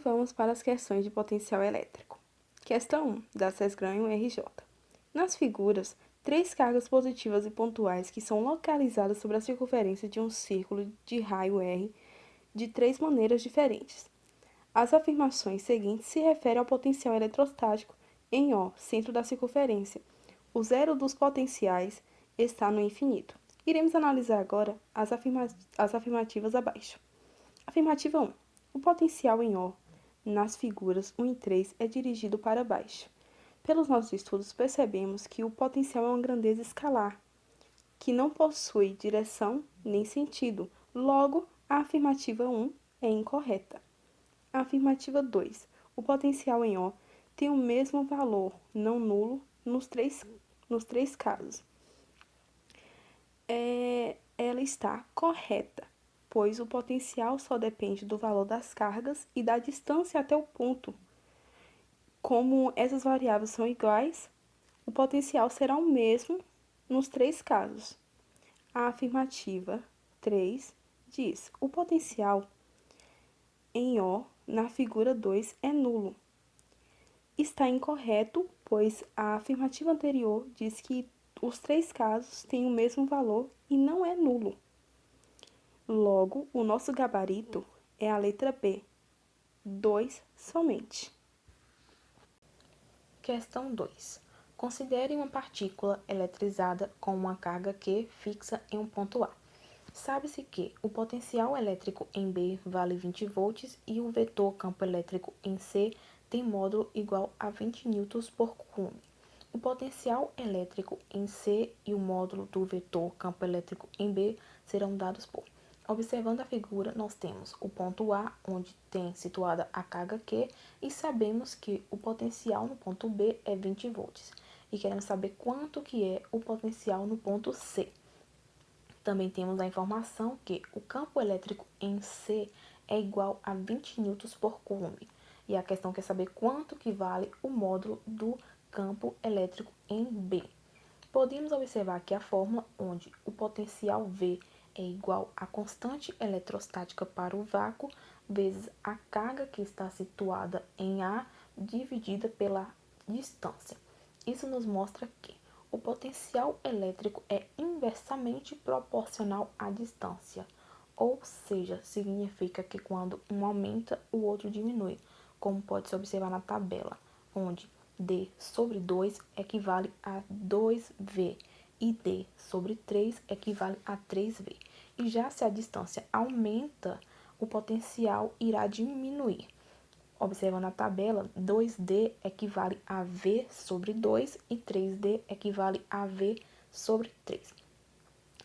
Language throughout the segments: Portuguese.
vamos para as questões de potencial elétrico. Questão 1, da SESGRAN RJ. Nas figuras, 3 cargas positivas e pontuais que são localizadas sobre a circunferência de um círculo de raio R de 3 maneiras diferentes. As afirmações seguintes se referem ao potencial eletrostático em O, centro da circunferência. O zero dos potenciais está no infinito. Iremos analisar agora as afirmativas abaixo. Afirmativa 1. O potencial em O, nas figuras 1 e 3, é dirigido para baixo. Pelos nossos estudos, percebemos que o potencial é uma grandeza escalar, que não possui direção nem sentido. Logo, a afirmativa 1 é incorreta. A afirmativa 2. O potencial em O tem o mesmo valor, não nulo, nos três casos. Ela está correta, pois o potencial só depende do valor das cargas e da distância até o ponto. Como essas variáveis são iguais, o potencial será o mesmo nos 3 casos. A afirmativa 3 diz: o potencial em O na figura 2 é nulo. Está incorreto, pois a afirmativa anterior diz que os 3 casos têm o mesmo valor e não é nulo. Logo, o nosso gabarito é a letra B, 2 somente. Questão 2. Considere uma partícula eletrizada com uma carga Q fixa em um ponto A. Sabe-se que o potencial elétrico em B vale 20 volts e o vetor campo elétrico em C tem módulo igual a 20 newtons por coulomb. O potencial elétrico em C e o módulo do vetor campo elétrico em B serão dados por. Observando a figura, nós temos o ponto A, onde tem situada a carga Q, e sabemos que o potencial no ponto B é 20 volts. E queremos saber quanto que é o potencial no ponto C. Também temos a informação que o campo elétrico em C é igual a 20 newtons por coulomb. E a questão quer saber quanto que vale o módulo do campo elétrico em B. Podemos observar aqui a fórmula onde o potencial V é igual à constante eletrostática para o vácuo vezes a carga que está situada em A dividida pela distância. Isso nos mostra que o potencial elétrico é inversamente proporcional à distância, ou seja, significa que quando um aumenta, o outro diminui, como pode-se observar na tabela, onde D sobre 2 equivale a 2V e D sobre 3 equivale a 3V. E já se a distância aumenta, o potencial irá diminuir. Observando a tabela, 2D equivale a V sobre 2 e 3D equivale a V sobre 3.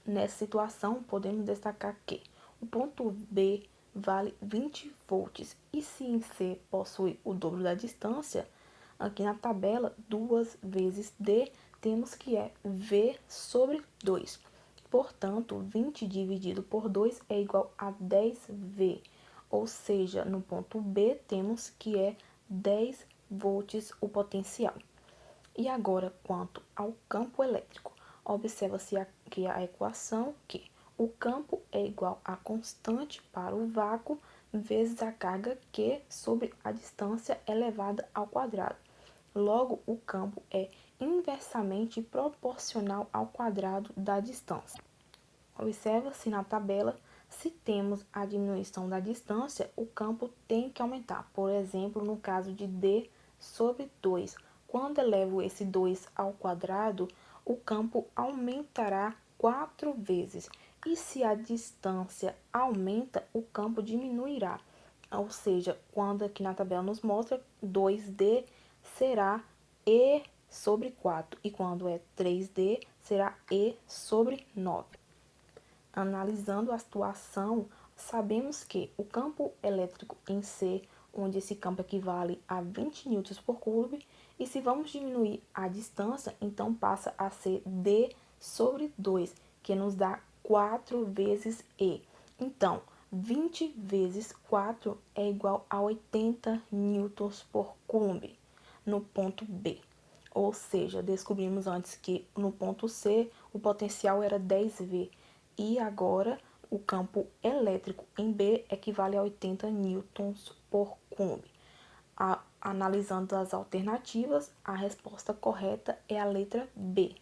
Nessa situação, podemos destacar que o ponto B vale 20 volts e se em C possui o dobro da distância, aqui na tabela, 2 vezes D, temos que é V sobre 2. Portanto, 20 dividido por 2 é igual a 10V. Ou seja, no ponto B, temos que é 10 volts o potencial. E agora, quanto ao campo elétrico, observa-se aqui a equação que o campo é igual a constante para o vácuo vezes a carga Q sobre a distância elevada ao quadrado. Logo, o campo é inversamente proporcional ao quadrado da distância. Observa-se na tabela, se temos a diminuição da distância, o campo tem que aumentar. Por exemplo, no caso de D sobre 2, quando elevo esse 2 ao quadrado, o campo aumentará 4 vezes. E se a distância aumenta, o campo diminuirá. Ou seja, quando aqui na tabela nos mostra 2D será E sobre 4. E quando é 3D, será E sobre 9. Analisando a situação, sabemos que o campo elétrico em C, onde esse campo equivale a 20 newtons por coulomb, e se vamos diminuir a distância, então passa a ser D sobre 2, que nos dá 4 vezes E. Então, 20 vezes 4 é igual a 80 newtons por coulomb no ponto B. Ou seja, descobrimos antes que no ponto C o potencial era 10V. E agora o campo elétrico em B equivale a 80 newtons por coulomb. Analisando as alternativas, a resposta correta é a letra B.